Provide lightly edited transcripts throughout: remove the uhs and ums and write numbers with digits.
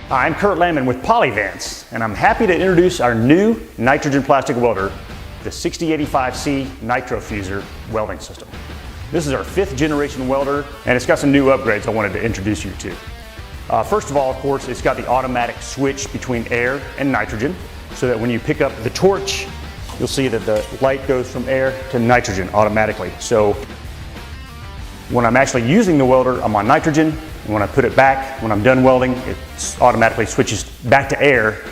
Hi, I'm Kurt Landman with Polyvance, and I'm happy to introduce our new nitrogen plastic welder, the 6085C Nitro Fuzer welding system. This is our 5th generation welder, and it's got some new upgrades I wanted to introduce you to. First of all, of course, it's got the automatic switch between air and nitrogen, so that when you pick up the torch, you'll see that the light goes from air to nitrogen automatically. So when I'm actually using the welder, I'm on nitrogen, and when I put it back, when I'm done welding, it automatically switches back to air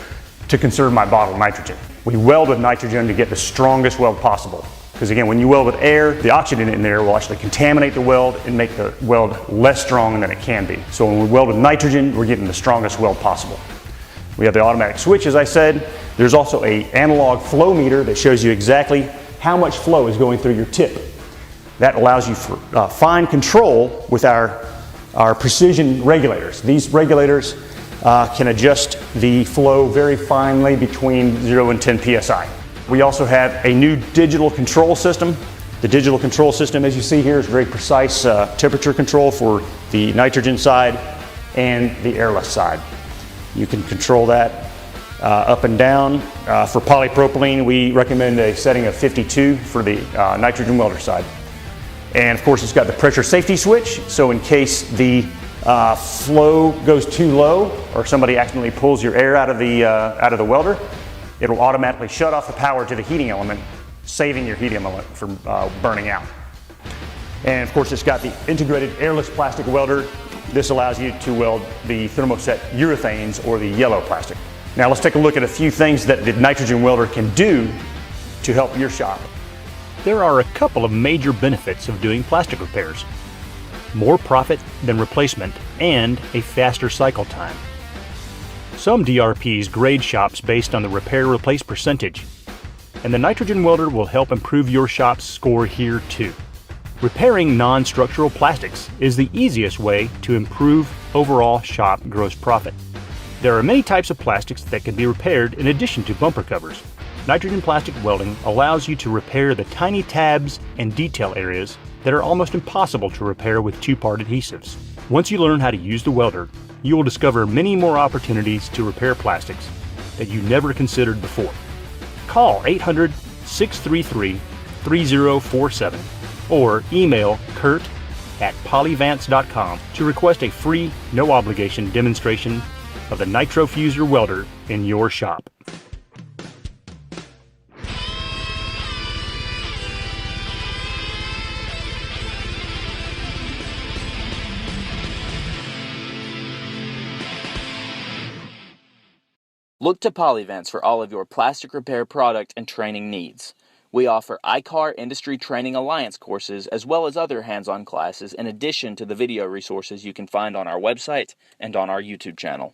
to conserve my bottled nitrogen. We weld with nitrogen to get the strongest weld possible. Because again, when you weld with air, the oxygen in there will actually contaminate the weld and make the weld less strong than it can be. So when we weld with nitrogen, we're getting the strongest weld possible. We have the automatic switch, as I said. There's also an analog flow meter that shows you exactly how much flow is going through your tip. That allows you fine control with our precision regulators. These regulators can adjust the flow very finely between 0 and 10 psi. We also have a new digital control system. The digital control system, as you see here, is very precise temperature control for the nitrogen side and the airless side. You can control that up and down. For polypropylene, we recommend a setting of 52 for the nitrogen welder side. And of course, it's got the pressure safety switch, so in case the flow goes too low or somebody accidentally pulls your air out of the welder, it'll automatically shut off the power to the heating element, saving your heating element from burning out. And of course, it's got the integrated airless plastic welder. This allows you to weld the thermoset urethanes or the yellow plastic. Now let's take a look at a few things that the nitrogen welder can do to help your shop. There are a couple of major benefits of doing plastic repairs. More profit than replacement and a faster cycle time. Some DRPs grade shops based on the repair-replace percentage, and the nitrogen welder will help improve your shop's score here too. Repairing non-structural plastics is the easiest way to improve overall shop gross profit. There are many types of plastics that can be repaired in addition to bumper covers. Nitrogen plastic welding allows you to repair the tiny tabs and detail areas that are almost impossible to repair with two-part adhesives. Once you learn how to use the welder, you will discover many more opportunities to repair plastics that you never considered before. Call 800-633-3047 or email kurt@polyvance.com to request a free, no-obligation demonstration of the Nitro Fuzer welder in your shop. Look to Polyvance for all of your plastic repair product and training needs. We offer ICAR Industry Training Alliance courses as well as other hands-on classes in addition to the video resources you can find on our website and on our YouTube channel.